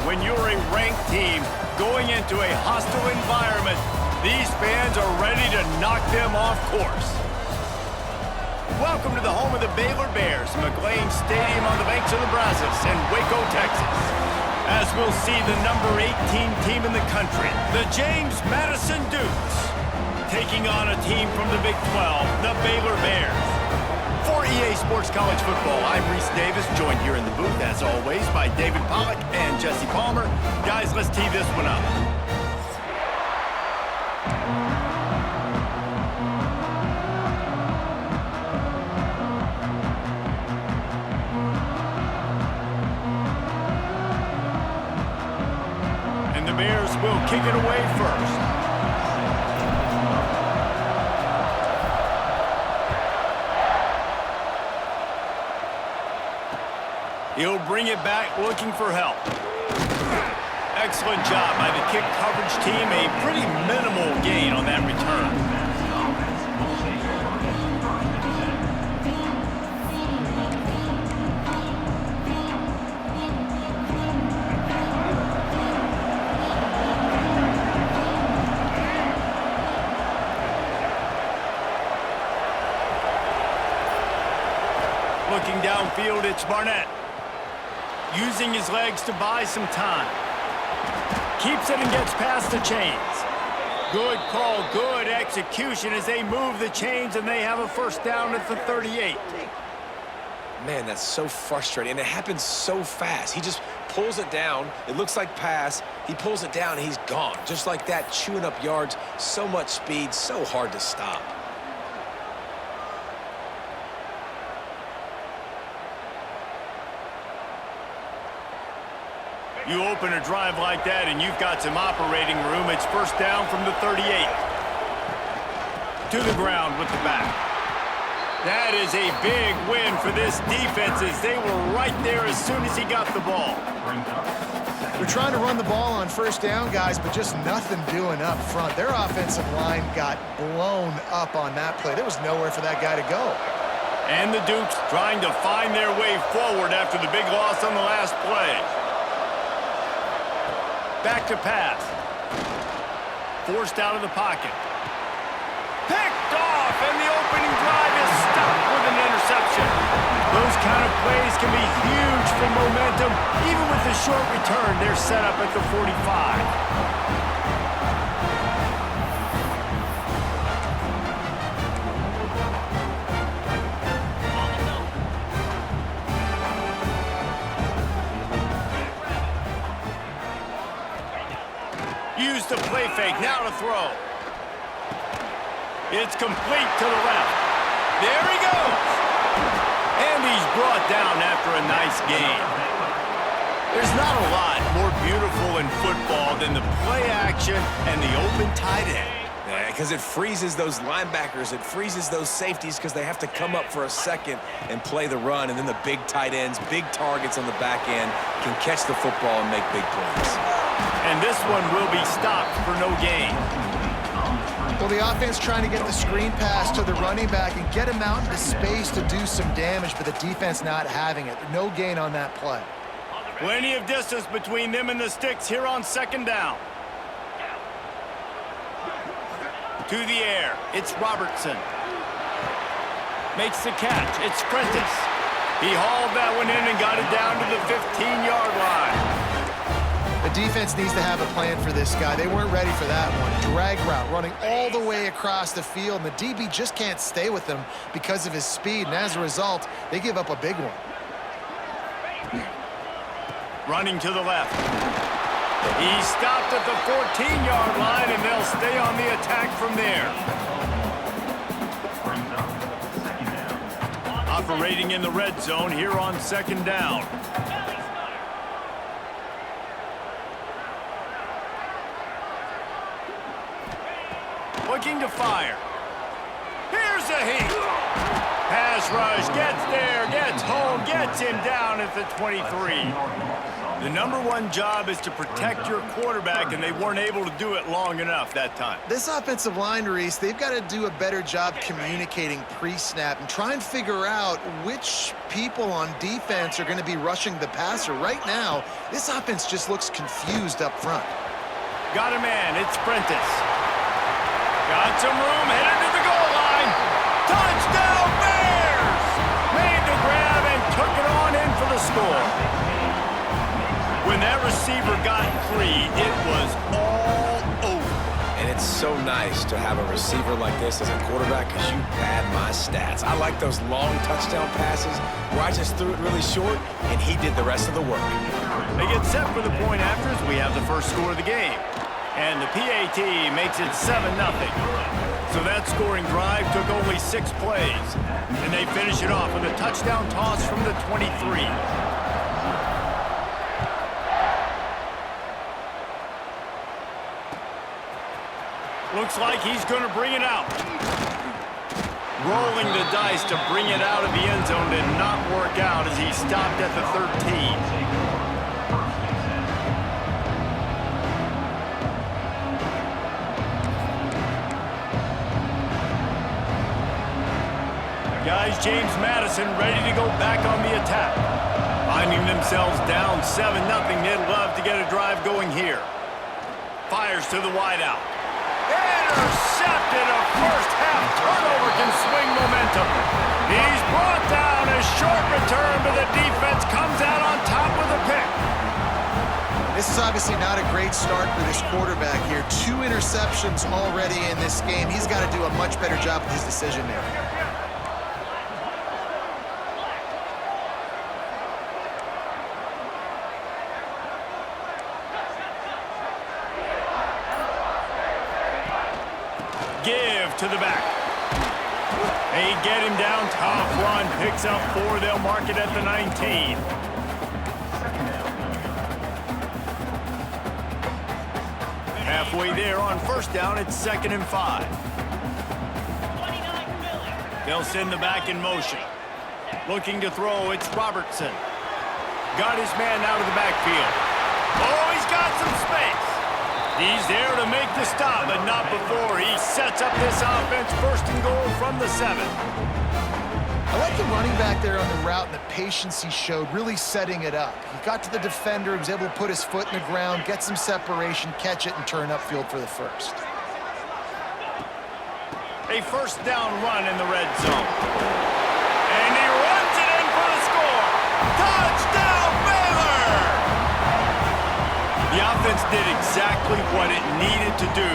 when you're a ranked team going into a hostile environment. These fans are ready to knock them off course. Welcome to the home of the Baylor Bears, McLean Stadium on the banks of the Brazos in Waco, Texas. As we'll see the number 18 team in the country, the James Madison Dukes, taking on a team from the Big 12, the Baylor Bears. For EA Sports College Football, I'm Reese Davis, joined here in the booth, as always, by David Pollack and Jesse Palmer. Guys, let's tee this one up. And the Bears will kick it away first. He'll bring it back looking for help. Excellent job by the kick coverage team. A pretty minimal gain on that return. Looking downfield, it's Barnett. Using his legs to buy some time. Keeps it and gets past the chains. Good call, good execution as they move the chains and they have a first down at the 38. Man, that's so frustrating, and it happens so fast. He just pulls it down. It looks like pass. He pulls it down, and he's gone. Just like that, chewing up yards. So much speed, so hard to stop. You open a drive like that and you've got some operating room. It's first down from the 38. To the ground with the back. That is a big win for this defense as they were right there as soon as he got the ball. They're trying to run the ball on first down, guys, but just nothing doing up front. Their offensive line got blown up on that play. There was nowhere for that guy to go. And the Dukes trying to find their way forward after the big loss on the last play. Back to pass. Forced out of the pocket. Picked off, and the opening drive is stopped with an interception. Those kind of plays can be huge for momentum. Even with the short return, they're set up at the 45. Use the play fake, now to throw. It's complete to the left. There he goes. And he's brought down after a nice gain. There's not a lot more beautiful in football than the play action and the open tight end. Because it freezes those linebackers. It freezes those safeties because they have to come up for a second and play the run. And then the big tight ends, big targets on the back end can catch the football and make big plays. And this one will be stopped for no gain. Well, the offense trying to get the screen pass to the running back and get him out into space to do some damage, but the defense not having it. No gain on that play. Plenty of distance between them and the sticks here on second down. To the air, it's Robertson. Makes the catch, it's Prentice. He hauled that one in and got it down to the 15-yard line. The defense needs to have a plan for this guy. They weren't ready for that one. Drag route running all the way across the field, and the DB just can't stay with him because of his speed, and as a result, they give up a big one. Running to the left. He stopped at the 14-yard line, and they'll stay on the attack from there. Operating in the red zone here on second down. Looking to fire. Here's a heat. Pass rush, gets there, gets home, gets shuts him down at the 23. The #1 job is to protect your quarterback, and they weren't able to do it long enough that time. This offensive line, Reese, they've got to do a better job communicating pre-snap and try and figure out which people on defense are going to be rushing the passer. Right now, this offense just looks confused up front. Got a man. It's Prentice. Got some room. Headed to the goal line. Touchdown, Bears! Made the grab and took it on in for the score. When that receiver got free, it was all over. And it's so nice to have a receiver like this as a quarterback because you pad my stats. I like those long touchdown passes where I just threw it really short and he did the rest of the work. They get set for the point after as we have the first score of the game. And the PAT makes it 7-0. So that scoring drive took only 6 plays. And they finish it off with a touchdown toss from the 23. Looks like he's going to bring it out. Rolling the dice to bring it out of the end zone did not work out as he stopped at the 13. Guys, James Madison ready to go back on the attack. Finding themselves down 7-0, they'd love to get a drive going here. Fires to the wideout. Intercepted. A first-half turnover can swing momentum. He's brought down. A short return, but the defense comes out on top with a pick. This is obviously not a great start for this quarterback here. 2 interceptions already in this game. He's got to do a much better job with his decision making. Give to the back. They get him down. Tough run. Picks up 4. They'll mark it at the 19. Halfway there on first down. It's 2nd and 5. They'll send the back in motion. Looking to throw. It's Robertson. Got his man out of the backfield. Oh, he's got some space. He's there to make the stop, but not before. He sets up this offense 1st and goal from the 7. I like the running back there on the route and the patience he showed, really setting it up. He got to the defender, he was able to put his foot in the ground, get some separation, catch it, and turn upfield for the first. A first down run in the red zone. And he runs it in for the score. Touchdown, Baylor! The offense did exactly what it needed to do,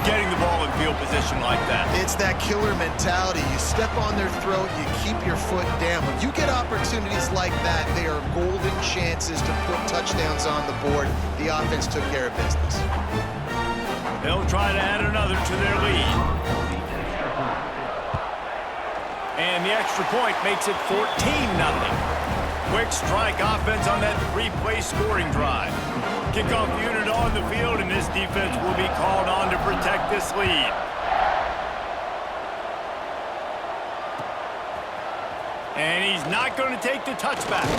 getting the ball in field position like that. It's that killer mentality. You step on their throat, you keep your foot down. When you get opportunities like that, they are golden chances to put touchdowns on the board. The offense took care of business. They'll try to add another to their lead. And the extra point makes it 14-0. Quick strike offense on that 3-play scoring drive. Kickoff unit on the field, and this defense will be called on to protect this lead. And he's not going to take the touchback.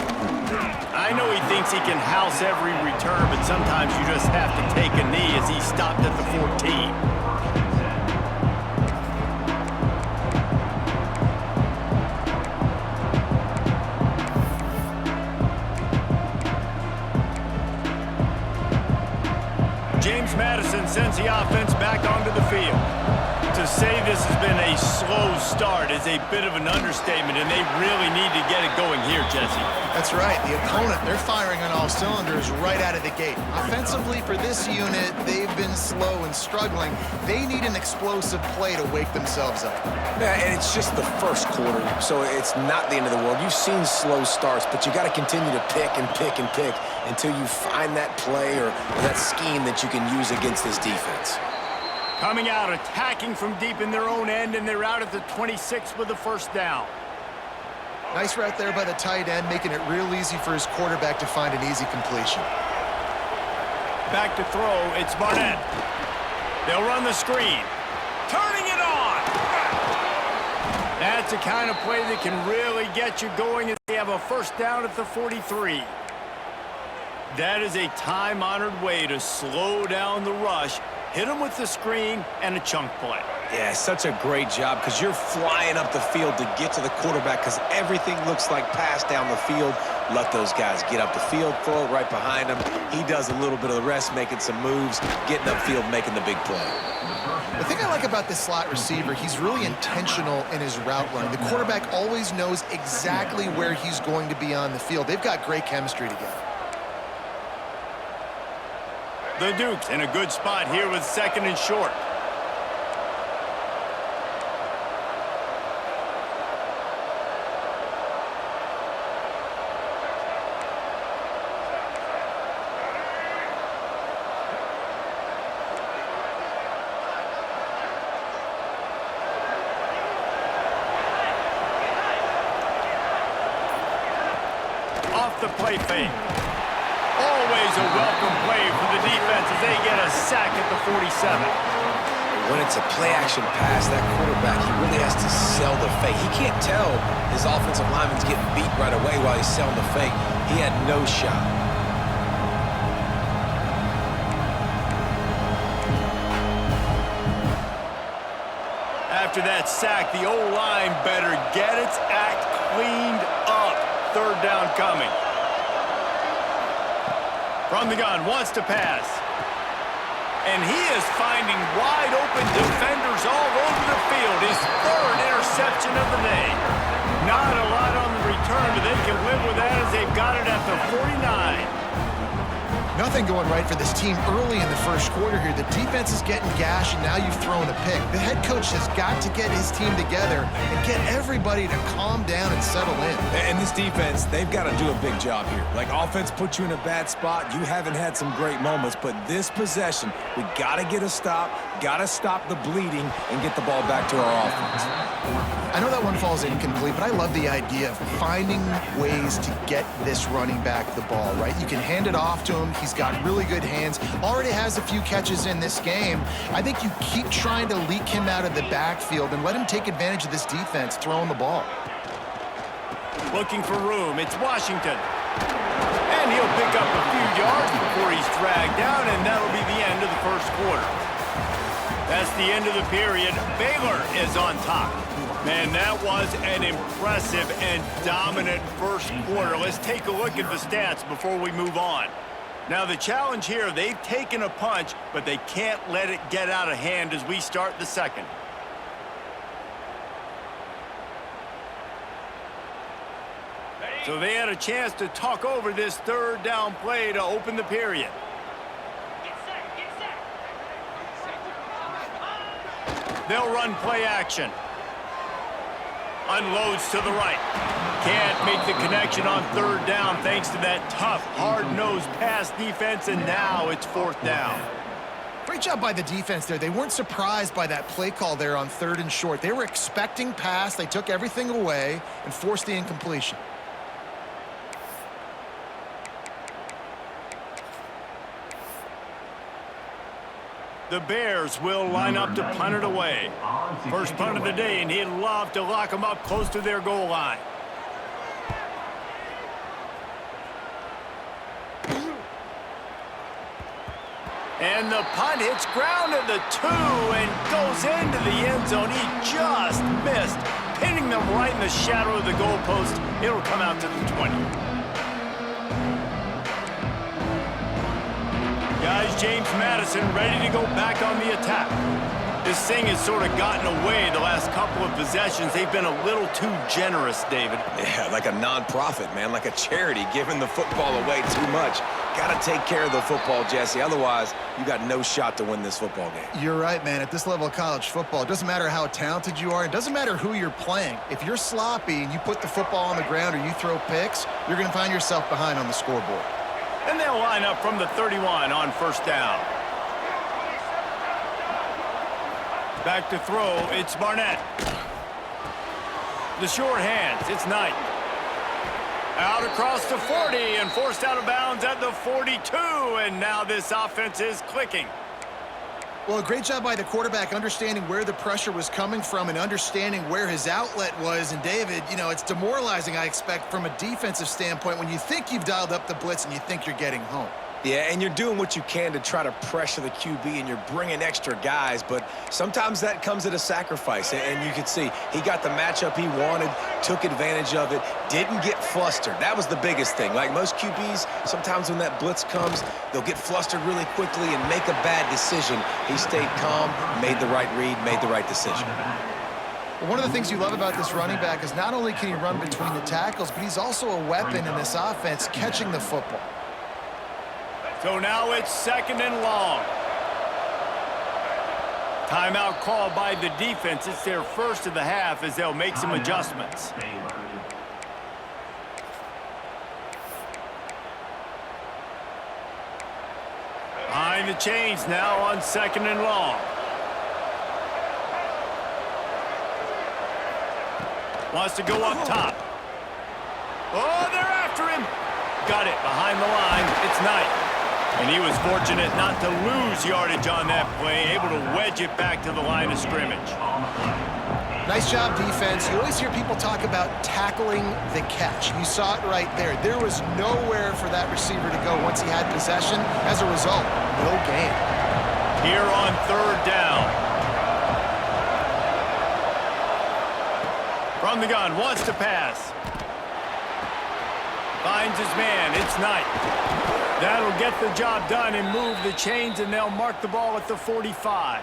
I know he thinks he can house every return, but sometimes you just have to take a knee as he stopped at the 14. James Madison sends the offense back onto the field. To say this has been a slow start is a bit of an understatement, and they really need to get it going here, Jesse. That's right. The opponent, they're firing on all cylinders right out of the gate. Offensively, for this unit, they've been slow and struggling. They need an explosive play to wake themselves up. Yeah, and it's just the first quarter, so it's not the end of the world. You've seen slow starts, but you got to continue to pick and pick and pick until you find that play or that scheme that you can use against this defense. Coming out, attacking from deep in their own end, and they're out at the 26 with the first down. Nice route there by the tight end, making it real easy for his quarterback to find an easy completion. Back to throw, it's Barnett. They'll run the screen. Turning it on! That's the kind of play that can really get you going as they have a first down at the 43. That is a time-honored way to slow down the rush, hit them with the screen, and a chunk play. Yeah, such a great job because you're flying up the field to get to the quarterback because everything looks like pass down the field. Let those guys get up the field, throw it right behind him. He does a little bit of the rest, making some moves, getting upfield, making the big play. The thing I like about this slot receiver, he's really intentional in his route running. The quarterback always knows exactly where he's going to be on the field. They've got great chemistry together. The Dukes in a good spot here with 2nd and short. Off the play fake. Always a welcome play for the defense as they get a sack at the 47. When it's a play-action pass, that quarterback, he really has to sell the fake. He can't tell his offensive lineman's getting beat right away while he's selling the fake. He had no shot. After that sack, the O-line better get its act cleaned up. 3rd down coming. From the gun, wants to pass. And he is finding wide open defenders all over the field. His 3rd interception of the day. Not a lot on the return, but they can live with that as they've got it at the 49. Nothing going right for this team early in the first quarter here. The defense is getting gashed, and now you've thrown a pick. The head coach has got to get his team together and get everybody to calm down and settle in. And this defense, they've got to do a big job here. Like, offense put you in a bad spot. You haven't had some great moments, but this possession, we got to get a stop, got to stop the bleeding, and get the ball back to our offense. I know that one falls incomplete, but I love the idea of finding ways to get this running back the ball, right? You can hand it off to him. He's got really good hands. Already has a few catches in this game. I think you keep trying to leak him out of the backfield and let him take advantage of this defense throwing the ball. Looking for room. It's Washington. And he'll pick up a few yards before he's dragged down, and that'll be the end of the first quarter. That's the end of the period. Baylor is on top. Man, that was an impressive and dominant first quarter. Let's take a look at the stats before we move on. Now, the challenge here, they've taken a punch, but they can't let it get out of hand as we start the second. So they had a chance to talk over this 3rd down play to open the period. They'll run play action. Unloads to the right. Can't make the connection on 3rd down thanks to that tough, hard-nosed pass defense, and now it's 4th down. Great job by the defense there. They weren't surprised by that play call there on 3rd and short. They were expecting pass. They took everything away and forced the incompletion. The Bears will line up to punt it away. First punt of the day, and he'd love to lock them up close to their goal line. And the punt hits ground at the 2 and goes into the end zone. He just missed, pinning them right in the shadow of the goalpost. It'll come out to the 20. Guys, James Madison ready to go back on the attack. This thing has sort of gotten away the last couple of possessions. They've been a little too generous, David. Yeah, like a non-profit, man, like a charity, giving the football away too much. Got to take care of the football, Jesse. Otherwise, you got no shot to win this football game. You're right, man. At this level of college football, it doesn't matter how talented you are. It doesn't matter who you're playing. If you're sloppy and you put the football on the ground or you throw picks, you're going to find yourself behind on the scoreboard. And they'll line up from the 31 on 1st down. Back to throw, it's Barnett. The short hands, it's Knight. Out across the 40 and forced out of bounds at the 42. And now this offense is clicking. Well, a great job by the quarterback understanding where the pressure was coming from and understanding where his outlet was. And, David, you know, it's demoralizing, I expect, from a defensive standpoint when you think you've dialed up the blitz and you think you're getting home. Yeah, and you're doing what you can to try to pressure the QB, and you're bringing extra guys, but sometimes that comes at a sacrifice. And you can see he got the matchup he wanted, took advantage of it, didn't get flustered. That was the biggest thing. Like most QBs, sometimes when that blitz comes, they'll get flustered really quickly and make a bad decision. He stayed calm, made the right read, made the right decision. Well, one of the things you love about this running back is not only can he run between the tackles, but he's also a weapon in this offense catching the football. So now it's 2nd and long. Timeout called by the defense. It's their first of the half as they'll make some adjustments. Behind the chains now on 2nd and long. Wants to go up top. Oh, they're after him. Got it behind the line. It's Knight. And he was fortunate not to lose yardage on that play, able to wedge it back to the line of scrimmage. Nice job, defense. You always hear people talk about tackling the catch. You saw it right there. There was nowhere for that receiver to go once he had possession. As a result, no gain. Here on 3rd down. From the gun, wants to pass. Finds his man. It's Knight. That'll get the job done and move the chains, and they'll mark the ball at the 45.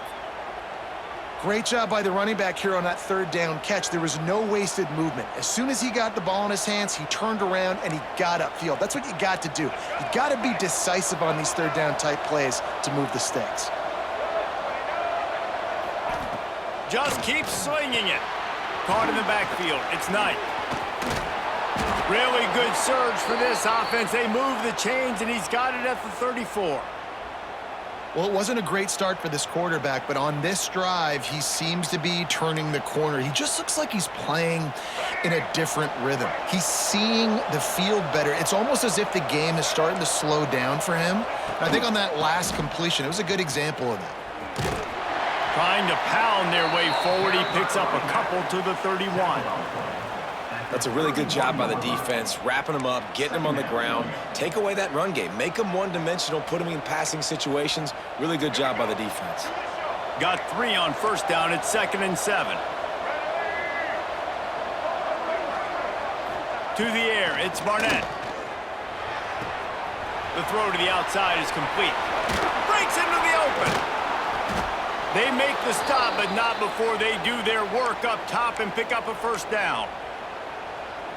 Great job by the running back here on that 3rd down catch. There was no wasted movement. As soon as he got the ball in his hands, he turned around and he got upfield. That's what you got to do. You got to be decisive on these 3rd down type plays to move the sticks. Just keep slinging it. Caught in the backfield. It's Knight. Really good surge for this offense. They move the chains, and he's got it at the 34. Well, it wasn't a great start for this quarterback, but on this drive, he seems to be turning the corner. He just looks like he's playing in a different rhythm. He's seeing the field better. It's almost as if the game is starting to slow down for him. And I think on that last completion, it was a good example of that. Trying to pound their way forward. He picks up a couple to the 31. That's a really good job by the defense, wrapping them up, getting them on the ground. Take away that run game. Make them one-dimensional, put them in passing situations. Really good job by the defense. Got 3 on 1st down. It's 2nd and 7. To the air, it's Barnett. The throw to the outside is complete. Breaks into the open. They make the stop, but not before they do their work up top and pick up a 1st down.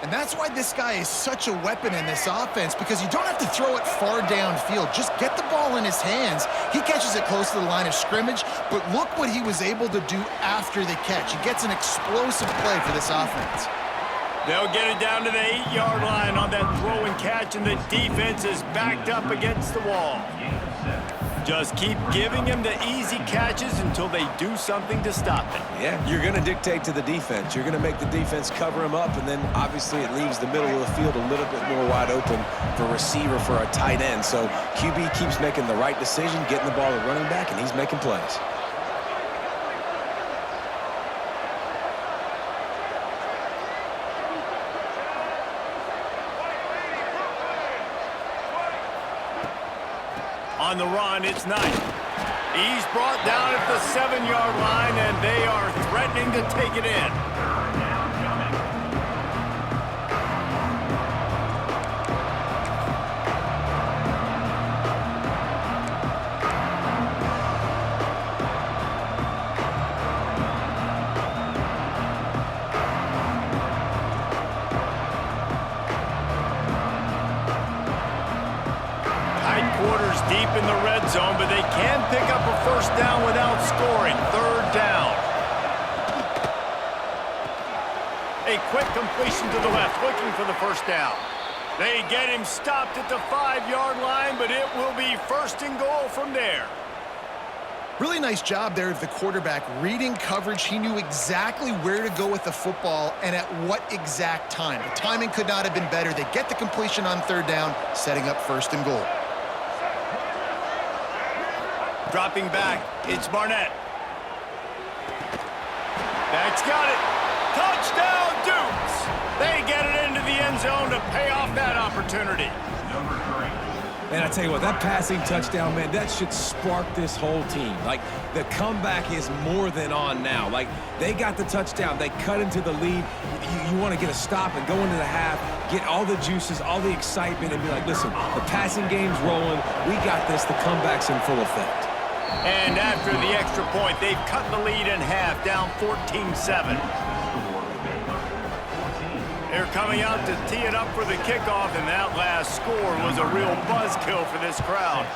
And that's why this guy is such a weapon in this offense, because you don't have to throw it far downfield. Just get the ball in his hands. He catches it close to the line of scrimmage, but look what he was able to do after the catch. He gets an explosive play for this offense. They'll get it down to the 8-yard line on that throw and catch, and the defense is backed up against the wall. Just keep giving him the easy catches until they do something to stop it. Yeah, you're going to dictate to the defense. You're going to make the defense cover him up, and then obviously it leaves the middle of the field a little bit more wide open for receiver, for a tight end. So QB keeps making the right decision, getting the ball to running back, and he's making plays. On the run, it's Knight. He's brought down at the 7-yard line, and they are threatening to take it in. Deep in the red zone, but they can pick up a 1st down without scoring. 3rd down. A quick completion to the left, looking for the 1st down. They get him stopped at the 5-yard line, but it will be 1st and goal from there. Really nice job there of the quarterback. Reading coverage, he knew exactly where to go with the football and at what exact time. The timing could not have been better. They get the completion on 3rd down, setting up 1st and goal. Dropping back, it's Barnett. That's got it. Touchdown, Dukes! They get it into the end zone to pay off that opportunity. Number 3. Man, I tell you what, that passing touchdown, man, that should spark this whole team. Like, the comeback is more than on now. Like, they got the touchdown. They cut into the lead. You want to get a stop and go into the half, get all the juices, all the excitement, and be like, listen, the passing game's rolling. We got this. The comeback's in full effect. And after the extra point, they've cut the lead in half, down 14-7. They're coming out to tee it up for the kickoff, and that last score was a real buzzkill for this crowd.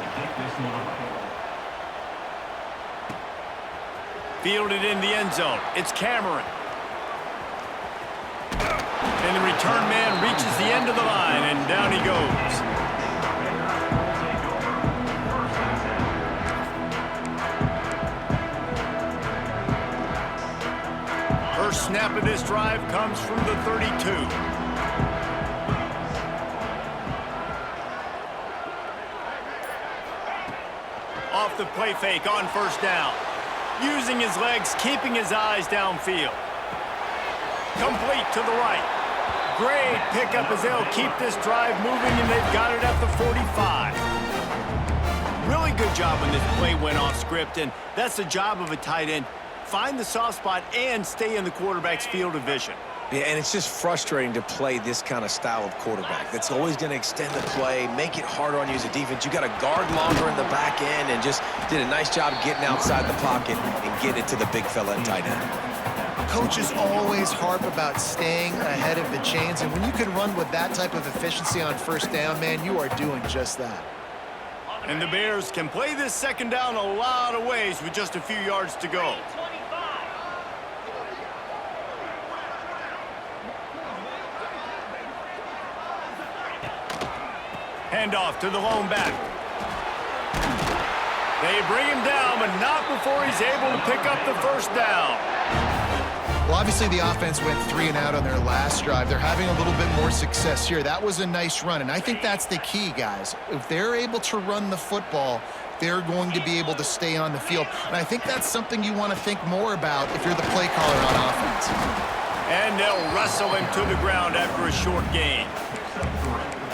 Fielded in the end zone. It's Cameron. And the return man reaches the end of the line, and down he goes. First snap of this drive comes from the 32. Off the play fake on first down. Using his legs, keeping his eyes downfield. Complete to the right. Great pickup as they'll keep this drive moving, and they've got it at the 45. Really good job when this play went off script, and that's the job of a tight end. Find the soft spot and stay in the quarterback's field of vision. Yeah, and it's just frustrating to play this kind of style of quarterback. That's always going to extend the play, make it harder on you as a defense. You got to guard longer in the back end, and just did a nice job getting outside the pocket and getting it to the big fella and tight end. Coaches always harp about staying ahead of the chains, and when you can run with that type of efficiency on first down, man, you are doing just that. And the Bears can play this second down a lot of ways with just a few yards to go. Handoff to the lone back. They bring him down, but not before he's able to pick up the first down. Well, obviously the offense went 3 and out on their last drive. They're having a little bit more success here. That was a nice run, and I think that's the key, guys. If they're able to run the football, they're going to be able to stay on the field. And I think that's something you want to think more about if you're the play caller on offense. And they'll wrestle him to the ground after a short gain.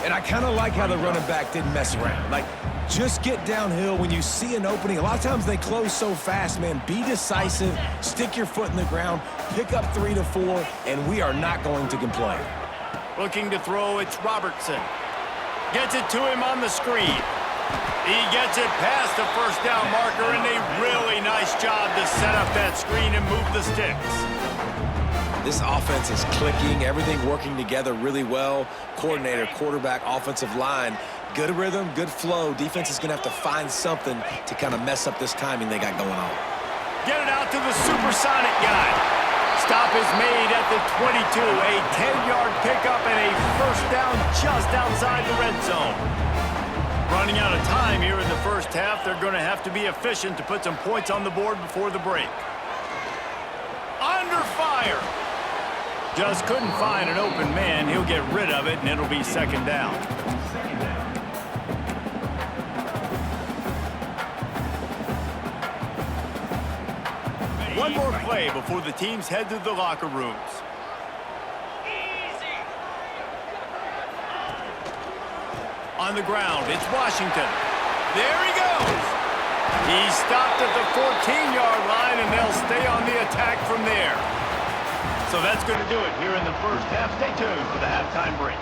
And I kind of like how the running back didn't mess around. Like, just get downhill when you see an opening. A lot of times they close so fast, man. Be decisive, stick your foot in the ground, pick up 3 to 4, and we are not going to complain. Looking to throw, it's Robertson. Gets it to him on the screen. He gets it past the first down marker, and a really nice job to set up that screen and move the sticks. This offense is clicking, everything working together really well. Coordinator, quarterback, offensive line, good rhythm, good flow. Defense is going to have to find something to kind of mess up this timing they got going on. Get it out to the supersonic guy. Stop is made at the 22. A 10-yard pickup and a first down just outside the red zone. Running out of time here in the first half. They're going to have to be efficient to put some points on the board before the break. Under fire. Just couldn't find an open man. He'll get rid of it, and it'll be second down. One more play before the teams head to the locker rooms. On the ground, it's Washington. There he goes. He's stopped at the 14-yard line, and they'll stay on the attack from there. So that's going to do it here in the first half. Stay tuned for the halftime break.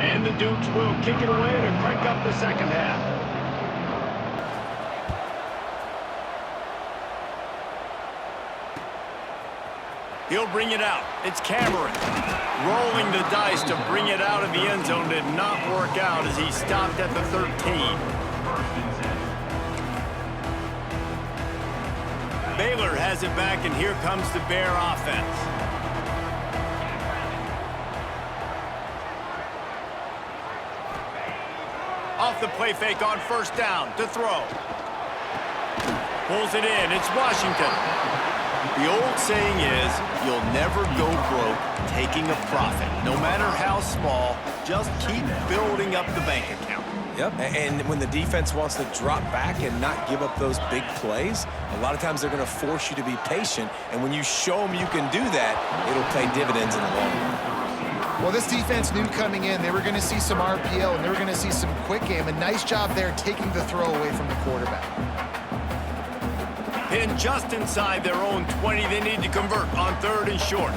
And the Dukes will kick it away to crank up the second half. He'll bring it out. It's Cameron. Rolling the dice to bring it out of the end zone did not work out as he stopped at the 13. Baylor has it back, and here comes the Bear offense. Off the play fake on first down to throw. Pulls it in. It's Washington. The old saying is, you'll never go broke taking a profit. No matter how small, just keep building up the bank account. Yep, and when the defense wants to drop back and not give up those big plays, a lot of times they're going to force you to be patient, and when you show them you can do that, it'll pay dividends in the long run. Well, this defense knew coming in they were going to see some RPO and they were going to see some quick game. A nice job there taking the throw away from the quarterback. Pinned just inside their own 20. They need to convert on 3rd and short.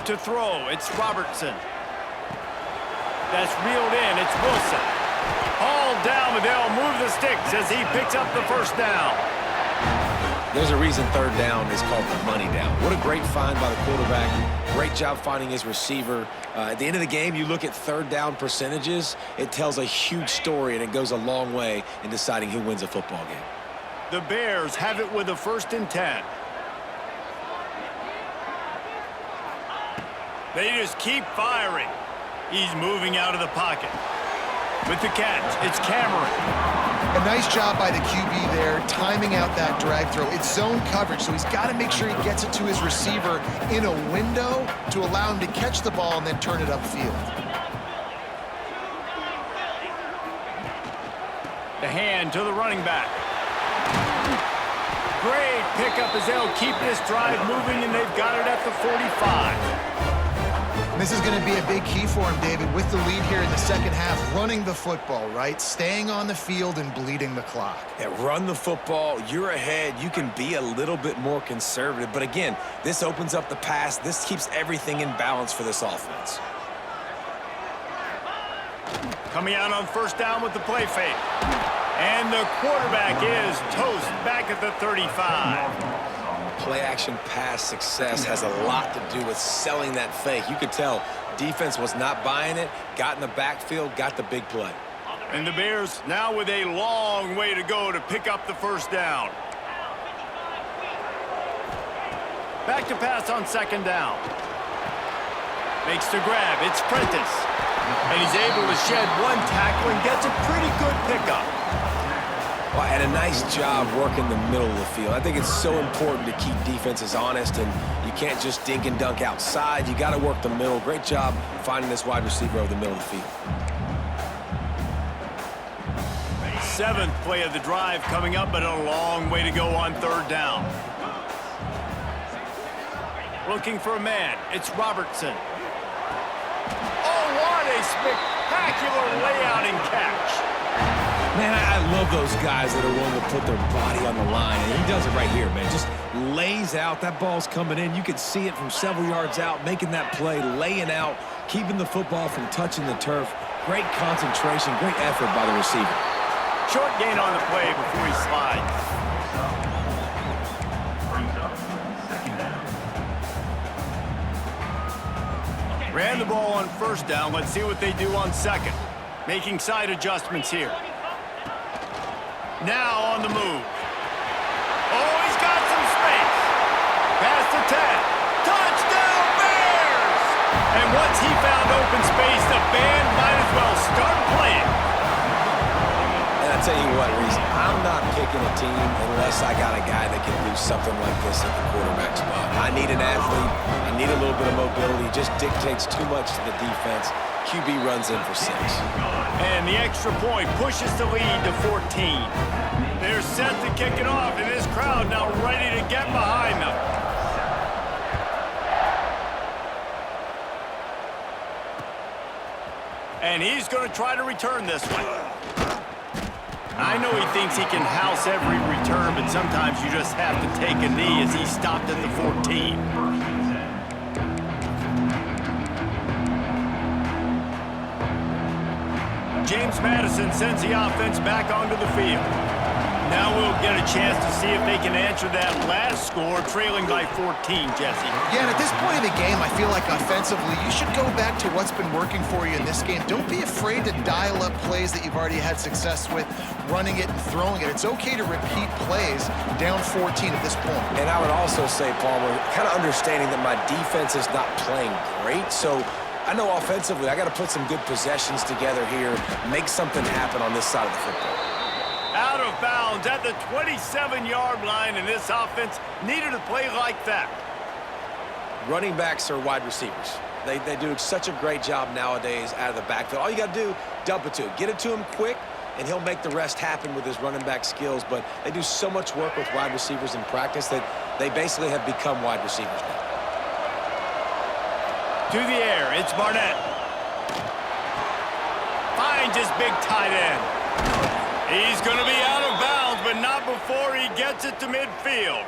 To throw, it's Robertson. That's reeled in, it's Wilson. Hauled down, but they'll move the sticks as he picks up the first down. There's a reason 3rd down is called the money down. What a great find by the quarterback. Great job finding his receiver. At the end of the game, you look at 3rd down percentages. It tells a huge story, and it goes a long way in deciding who wins a football game. The Bears have it with a 1st and 10. They just keep firing. He's moving out of the pocket. With the catch, it's Cameron. A nice job by the QB there, timing out that drag throw. It's zone coverage, so he's got to make sure he gets it to his receiver in a window to allow him to catch the ball and then turn it upfield. The hand to the running back. Great pickup as they'll keep this drive moving, and they've got it at the 45. This is going to be a big key for him, David, with the lead here in the second half, running the football, right? Staying on the field and bleeding the clock. Yeah, run the football. You're ahead. You can be a little bit more conservative. But again, this opens up the pass. This keeps everything in balance for this offense. Coming out on 1st down with the play fake. And the quarterback is toast back at the 35. Play-action pass success has a lot to do with selling that fake. You could tell defense was not buying it, got in the backfield, got the big play. And the Bears now with a long way to go to pick up the 1st down. Back to pass on 2nd down. Makes the grab. It's Prentice. And he's able to shed one tackle and gets a pretty good pickup. Well, and a nice job working the middle of the field. I think it's so important to keep defenses honest, and you can't just dink and dunk outside. You got to work the middle. Great job finding this wide receiver over the middle of the field. 7th play of the drive coming up, but a long way to go on 3rd down. Looking for a man. It's Robertson. Oh, what a spectacular layout and catch. Man, I love those guys that are willing to put their body on the line, and he does it right here, man. Just lays out. That ball's coming in. You can see it from several yards out, making that play, laying out, keeping the football from touching the turf. Great concentration, great effort by the receiver. Short gain on the play before he slides. Ran the ball on 1st down. Let's see what they do on 2nd. Making side adjustments here. Now on the move. Oh, he's got some space. Pass to 10. Touchdown, Bears! And once he found open space, the band might as well start playing. And I tell you what, Reese, I'm not picking a team unless I got a guy that can do something like this at the quarterback spot. I need an athlete. I need a little bit of mobility. It just dictates too much to the defense. QB runs in for 6. And the extra point pushes the lead to 14. They're set to kick it off, and this crowd now ready to get behind them. And he's going to try to return this one. I know he thinks he can house every return, but sometimes you just have to take a knee as he stopped at the 14. James Madison sends the offense back onto the field. Now we'll get a chance to see if they can answer that last score, trailing by 14, Jesse. Yeah, and at this point in the game, I feel like offensively, you should go back to what's been working for you in this game. Don't be afraid to dial up plays that you've already had success with, running it and throwing it. It's okay to repeat plays down 14 at this point. And I would also say, Palmer, kind of understanding that my defense is not playing great, so I know offensively I got to put some good possessions together here, make something happen on this side of the football. Out of bounds at the 27-yard line, and this offense needed a play like that. Running backs are wide receivers. They do such a great job nowadays out of the backfield. All you got to do, dump it to him. Get it to him quick, and he'll make the rest happen with his running back skills. But they do so much work with wide receivers in practice that they basically have become wide receivers now. To the air, it's Barnett. Finds his big tight end. He's going to be out of bounds, but not before he gets it to midfield.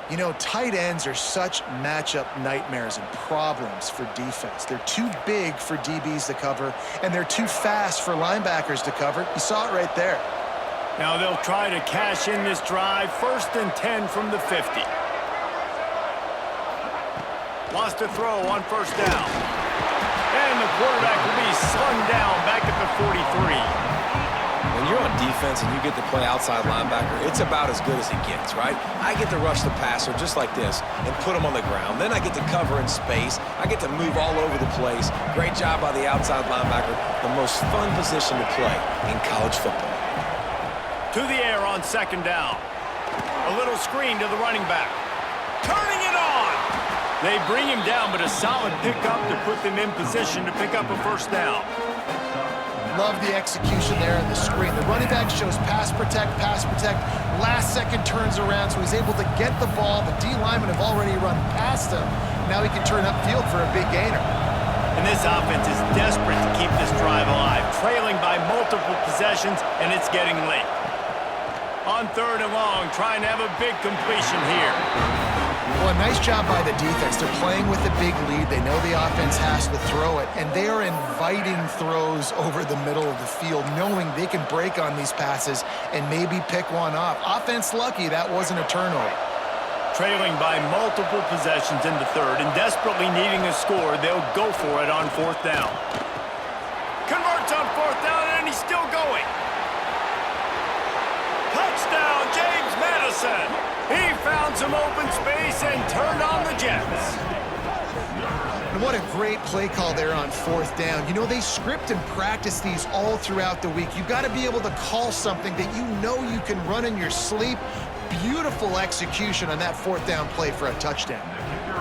You know, tight ends are such matchup nightmares and problems for defense. They're too big for DBs to cover, and they're too fast for linebackers to cover. You saw it right there. Now they'll try to cash in this drive. 1st and 10 from the 50. Lost a throw on 1st down. And the quarterback will be slung down back at the 43. When you're on defense and you get to play outside linebacker, it's about as good as it gets, right? I get to rush the passer just like this and put him on the ground. Then I get to cover in space. I get to move all over the place. Great job by the outside linebacker. The most fun position to play in college football. To the air on 2nd down. A little screen to the running back. Turning it on! They bring him down, but a solid pickup to put them in position to pick up a 1st down. Love the execution there on the screen. The running back shows pass protect, last second turns around, so he's able to get the ball. The D linemen have already run past him. Now he can turn upfield for a big gainer. And this offense is desperate to keep this drive alive, trailing by multiple possessions, and it's getting late. On 3rd and long, trying to have a big completion here. Well, a nice job by the defense. They're playing with a big lead. They know the offense has to throw it, and they are inviting throws over the middle of the field, knowing they can break on these passes and maybe pick one off. Offense lucky that wasn't a turnover. Trailing by multiple possessions in the 3rd and desperately needing a score, they'll go for it on 4th down. Converts on 4th down, and he's still going. Touchdown, James Madison. He found some open space and turned on the Jets. And what a great play call there on 4th down. You know, they script and practice these all throughout the week. You've got to be able to call something that you know you can run in your sleep. Beautiful execution on that 4th down play for a touchdown.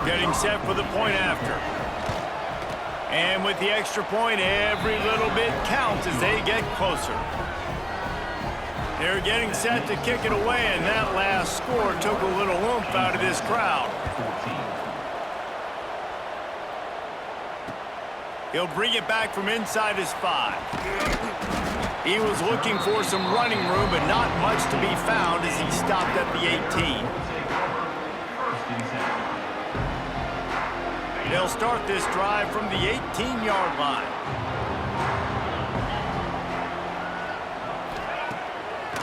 Getting set for the point after. And with the extra point, every little bit counts as they get closer. They're getting set to kick it away, and that last score took a little oomph out of this crowd. He'll bring it back from inside his 5. He was looking for some running room, but not much to be found as he stopped at the 18. They'll start this drive from the 18-yard line.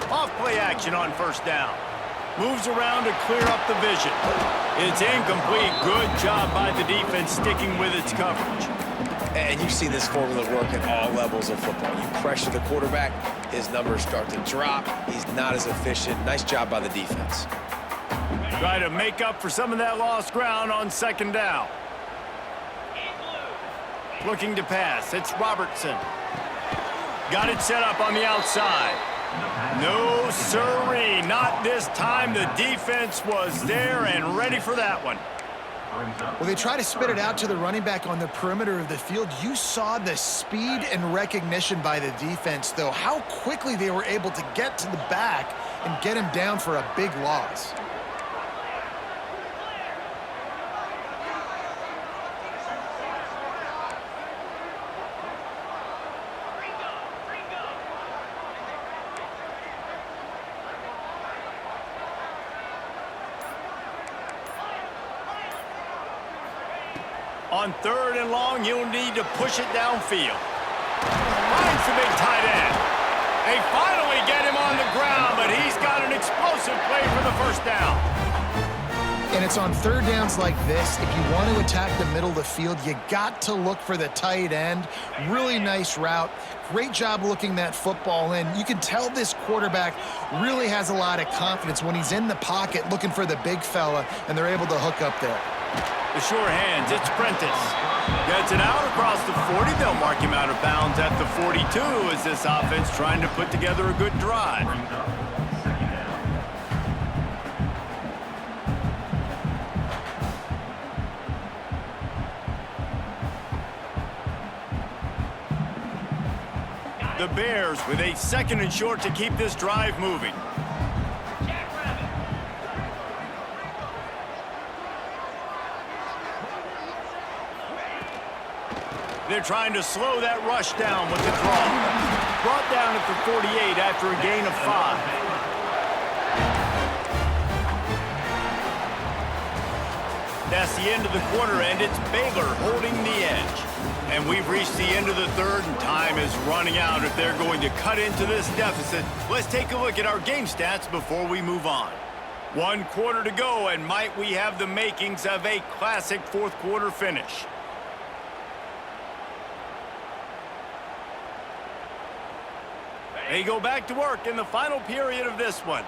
Off-play action on 1st down. Moves around to clear up the vision. It's incomplete. Good job by the defense sticking with its coverage. And you see this formula work at all levels of football. You pressure the quarterback, his numbers start to drop. He's not as efficient. Nice job by the defense. Try to make up for some of that lost ground on 2nd down. Looking to pass. It's Robertson. Got it set up on the outside. No, sirree, not this time. The defense was there and ready for that one. Well, they try to spit it out to the running back on the perimeter of the field. You saw the speed and recognition by the defense, though, how quickly they were able to get to the back and get him down for a big loss. On 3rd and long, you'll need to push it downfield. Finds the big tight end. They finally get him on the ground, but he explosive play for the first down. And it's on third downs like this. If you want to attack the middle of the field, you got to look for the tight end. Really nice route. Great job looking that football in. You can tell this quarterback really has a lot of confidence when he's in the pocket looking for the big fella, and they're able to hook up there. The sure hands, it's Prentice. Gets it out across the 40. They'll mark him out of bounds at the 42 as this offense trying to put together a good drive. The Bears with a 2nd and short to keep this drive moving. They're trying to slow that rush down with the draw. Brought down at the 48 after a gain of 5. That's the end of the quarter, and it's Baylor holding the edge. And we've reached the end of the third, and time is running out if they're going to cut into this deficit. Let's take a look at our game stats before we move on. 1 quarter to go, and might we have the makings of a classic fourth quarter finish. They go back to work in the final period of this one.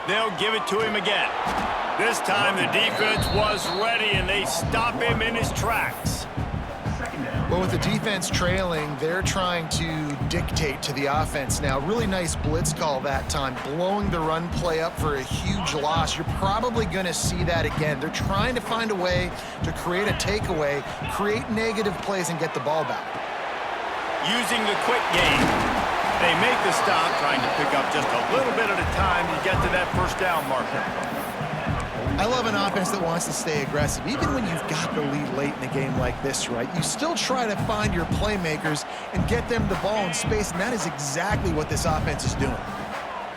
They'll give it to him again. This time the defense was ready, and they stop him in his tracks. Well, with the defense trailing, they're trying to dictate to the offense now. Really nice blitz call that time, blowing the run play up for a huge loss. You're probably going to see that again. They're trying to find a way to create a takeaway, create negative plays, and get the ball back. Using the quick game, they make the stop, trying to pick up just a little bit at a time to get to that first down marker. I love an offense that wants to stay aggressive. Even when you've got the lead late in a game like this, right, you still try to find your playmakers and get them the ball in space, and that is exactly what this offense is doing.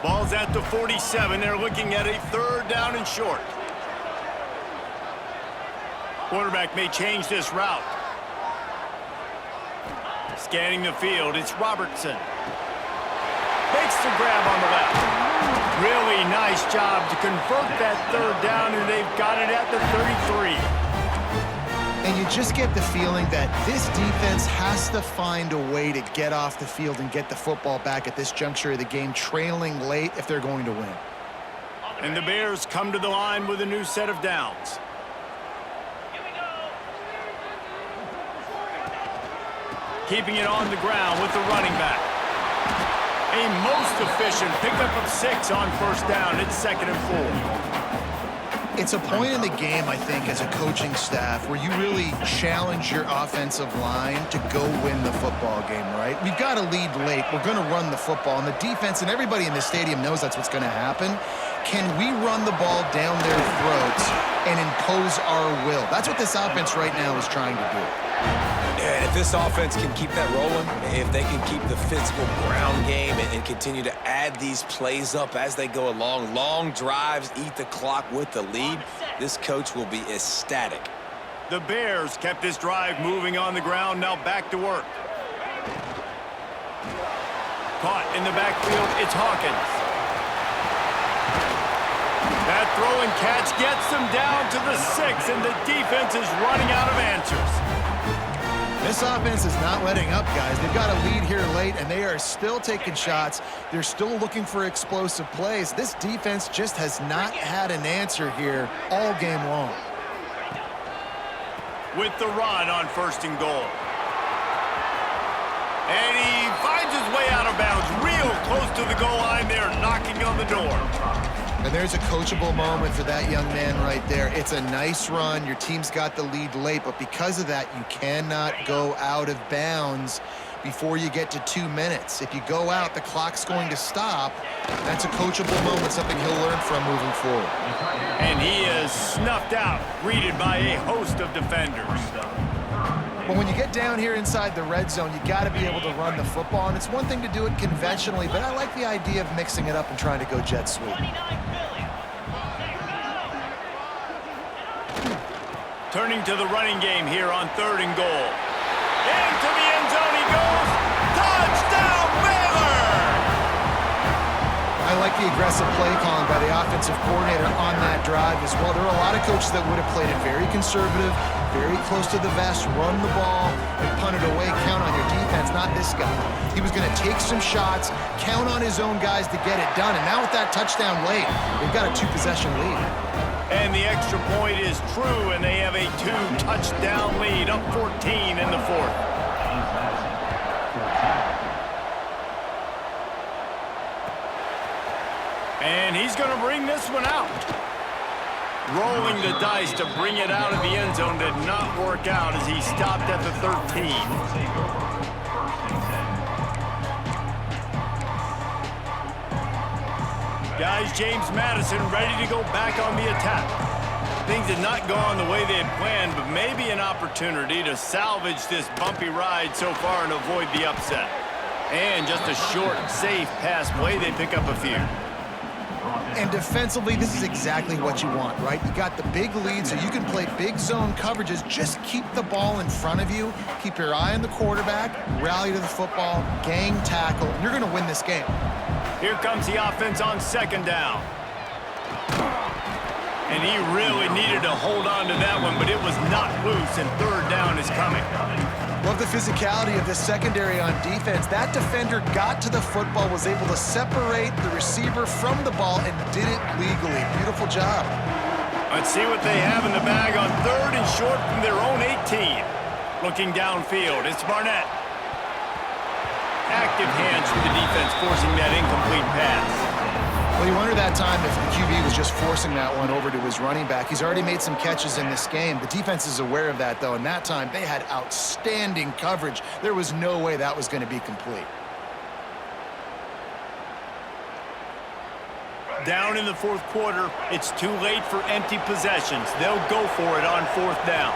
Ball's at the 47. They're looking at a 3rd down and short. Quarterback may change this route. Scanning the field, it's Robertson. Makes the grab on the left. Really nice job to convert that 3rd down, and they've got it at the 33. And you just get the feeling that this defense has to find a way to get off the field and get the football back at this juncture of the game, trailing late if they're going to win. And the Bears come to the line with a new set of downs. Keeping it on the ground with the running back. A most efficient pickup of 6 on first down. It's 2nd and 4. It's a point in the game, I think, as a coaching staff where you really challenge your offensive line to go win the football game, right? We've got to lead late. We're going to run the football. And the defense and everybody in the stadium knows that's what's going to happen. Can we run the ball down their throats and impose our will? That's what this offense right now is trying to do. And if this offense can keep that rolling, if they can keep the physical ground game and continue to add these plays up as they go along, long drives, eat the clock with the lead, this coach will be ecstatic. The Bears kept this drive moving on the ground, now back to work. Caught in the backfield, it's Hawkins. That throw and catch gets them down to the 6, and the defense is running out of answers. This offense is not letting up, guys. They've got a lead here late, and they are still taking shots. They're still looking for explosive plays. This defense just has not had an answer here all game long. With the run on 1st and goal. And he finds his way out of bounds real close to the goal line there, knocking on the door. And there's a coachable moment for that young man right there. It's a nice run. Your team's got the lead late, but because of that, you cannot go out of bounds before you get to 2 minutes. If you go out, the clock's going to stop. That's a coachable moment, something he'll learn from moving forward. And he is snuffed out, greeted by a host of defenders. But when you get down here inside the red zone, you got to be able to run the football. And it's one thing to do it conventionally, but I like the idea of mixing it up and trying to go jet sweep. Turning to the running game here on 3rd and goal. Into the end zone he goes. aggressive play calling by the offensive coordinator on that drive as well. There are a lot of coaches that would have played it very conservative, very close to the vest, run the ball, and punt it away, count on your defense. Not this guy. He was going to take some shots, count on his own guys to get it done. And now with that touchdown late, they've got a 2-possession lead. And the extra point is true, and they have a 2-touchdown lead, up 14 in the fourth. And he's going to bring this one out. Rolling the dice to bring it out of the end zone did not work out as he stopped at the 13. Guys, James Madison ready to go back on the attack. Things had not gone the way they had planned, but maybe an opportunity to salvage this bumpy ride so far and avoid the upset. And just a short, safe pass play, they pick up a few. And defensively, this is exactly what you want, right? You got the big lead, so you can play big zone coverages. Just keep the ball in front of you. Keep your eye on the quarterback. Rally to the football. Gang tackle. And you're going to win this game. Here comes the offense on second down. And he really needed to hold on to that one, but it was not loose, and third down is coming. Love the physicality of this secondary on defense. That defender got to the football, was able to separate the receiver from the ball, and did it legally. Beautiful job. Let's see what they have in the bag on third and short from their own 18. Looking downfield, it's Barnett. Active hands from the defense, forcing that incomplete pass. Well, you wonder that time if the QB was just forcing that one over to his running back. He's already made some catches in this game. The defense is aware of that, though, and that time they had outstanding coverage. There was no way that was going to be complete. Down in the fourth quarter, it's too late for empty possessions. They'll go for it on fourth down.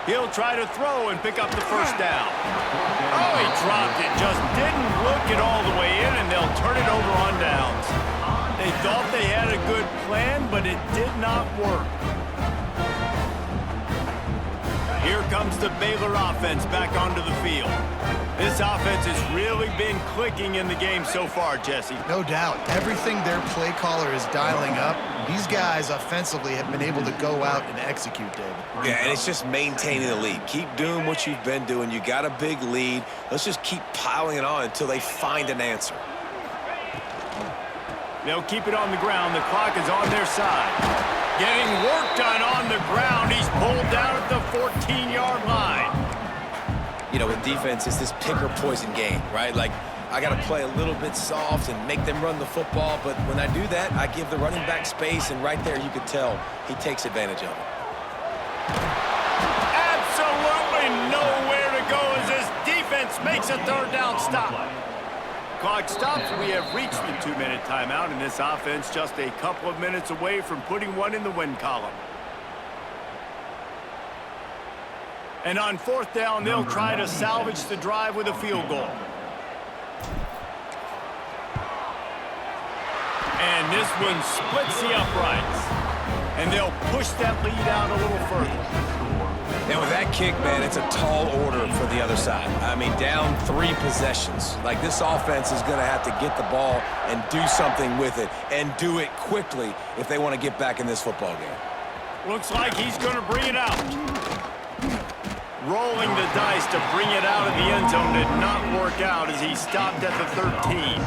He'll try to throw and pick up the first down. Oh, he dropped it. Just didn't look it all the way in, and they'll turn it over on downs. They thought they had a good plan, but it did not work. Here comes the Baylor offense back onto the field. This offense has really been clicking in the game so far, Jesse. No doubt. Everything their play caller is dialing up, these guys offensively have been able to go out and execute, David. Yeah, and it's just maintaining the lead. Keep doing what you've been doing. You got a big lead. Let's just keep piling it on until they find an answer. They'll keep it on the ground. The clock is on their side. Getting work done on the ground. He's pulled down at the 14-yard line. You know, with defense, it's this pick or poison game, right? Like, I got to play a little bit soft and make them run the football, but when I do that, I give the running back space, and right there you could tell he takes advantage of it. Absolutely nowhere to go as this defense makes a third down stop. Clock stops. We have reached the 2-minute timeout, and this offense just a couple of minutes away from putting one in the win column. And on fourth down, they'll try to salvage the drive with a field goal. And this one splits the uprights. And they'll push that lead out a little further. And with that kick, man, it's a tall order for the other side. I mean, down 3 possessions. Like, this offense is going to have to get the ball and do something with it, and do it quickly if they want to get back in this football game. Looks like he's going to bring it out. Rolling the dice to bring it out of the end zone did not work out as he stopped at the 13.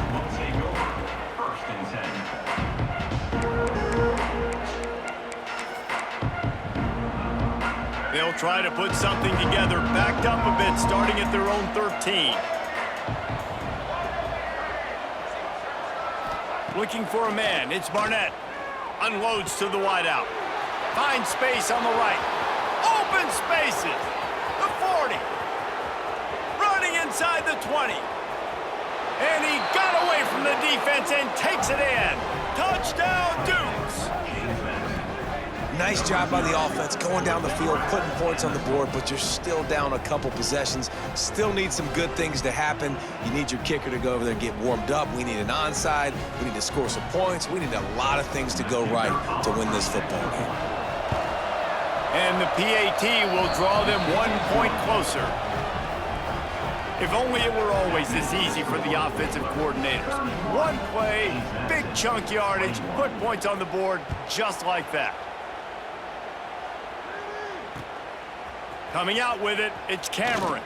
They'll try to put something together, backed up a bit, starting at their own 13. Looking for a man, it's Barnett. Unloads to the wideout. Finds space on the right. Open spaces. The 40. Running inside the 20. And he got away from the defense and takes it in. Touchdown, Dukes. Nice job by the offense going down the field, putting points on the board, but you're still down a couple possessions. Still need some good things to happen. You need your kicker to go over there and get warmed up. We need an onside. We need to score some points. We need a lot of things to go right to win this football game. And the PAT will draw them 1 point closer. If only it were always this easy for the offensive coordinators. One play, big chunk yardage, put points on the board just like that. Coming out with it, it's Cameron.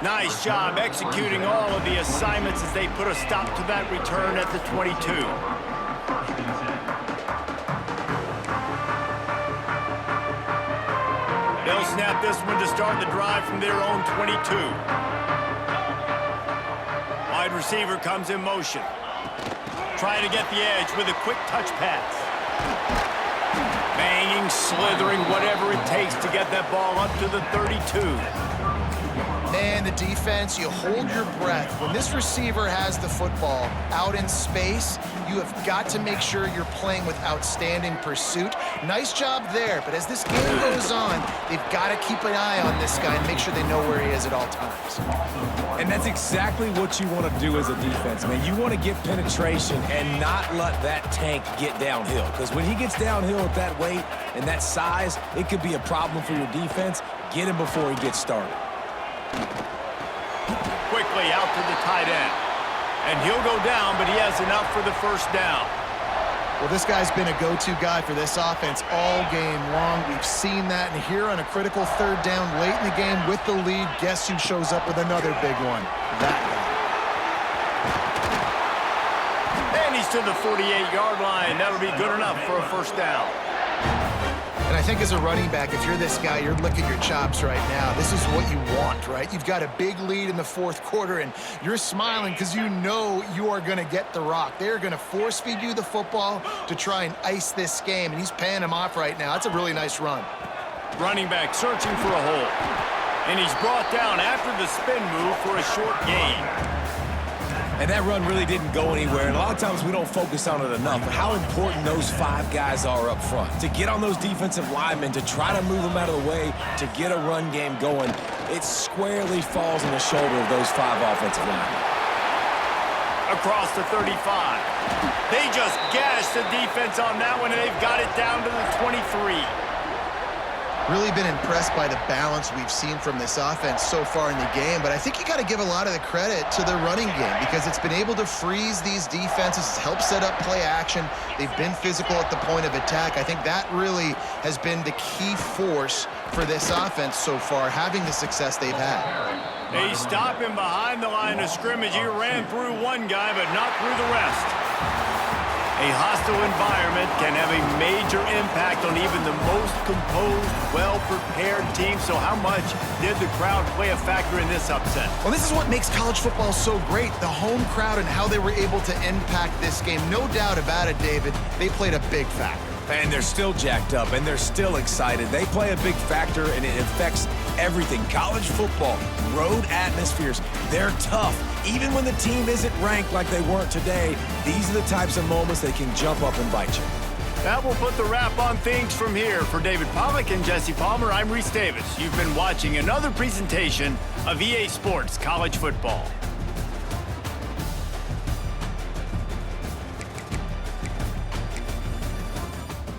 Nice job executing all of the assignments as they put a stop to that return at the 22. They'll snap this one to start the drive from their own 22. Wide receiver comes in motion. Trying to get the edge with a quick touch pass. Banging, slithering, whatever it takes to get that ball up to the 32. Man, the defense, you hold your breath. When this receiver has the football out in space, you have got to make sure you're playing with outstanding pursuit. Nice job there, but as this game goes on, they've got to keep an eye on this guy and make sure they know where he is at all times. And that's exactly what you want to do as a defense, man. You want to get penetration and not let that tank get downhill. Because when he gets downhill at that weight and that size, it could be a problem for your defense. Get him before he gets started. Quickly out to the tight end. And he'll go down, but he has enough for the first down. Well, this guy's been a go-to guy for this offense all game long. We've seen that, and here on a critical third down late in the game with the lead, guess who shows up with another big one? That guy. And he's to the 48-yard line. That'll be good enough for a first down. And I think as a running back, if you're this guy, you're licking your chops right now. This is what you want, right? You've got a big lead in the fourth quarter, and you're smiling because you know you are going to get the rock. They're going to force-feed you the football to try and ice this game, and he's paying him off right now. That's a really nice run. Running back searching for a hole. And he's brought down after the spin move for a short gain. And that run really didn't go anywhere, and a lot of times we don't focus on it enough, but how important those 5 guys are up front. To get on those defensive linemen, to try to move them out of the way, to get a run game going, it squarely falls on the shoulder of those 5 offensive linemen. Across the 35. They just gashed the defense on that one, and they've got it down to the 23. Really been impressed by the balance we've seen from this offense so far in the game, but I think you got to give a lot of the credit to the running game because it's been able to freeze these defenses, it's helped set up play action. They've been physical at the point of attack. I think that really has been the key force for this offense so far, having the success they've had. They stop him behind the line of scrimmage. He ran through one guy, but not through the rest. A hostile environment can have a major impact on even the most composed, well-prepared team. So how much did the crowd play a factor in this upset? Well, this is what makes college football so great, the home crowd and how they were able to impact this game. No doubt about it, David, they played a big factor. And they're still jacked up, and they're still excited. They play a big factor, and it affects everything. College football, road atmospheres, they're tough. Even when the team isn't ranked like they weren't today, these are the types of moments that can jump up and bite you. That will put the wrap on things from here. For David Pollack and Jesse Palmer, I'm Reese Davis. You've been watching another presentation of EA Sports College Football.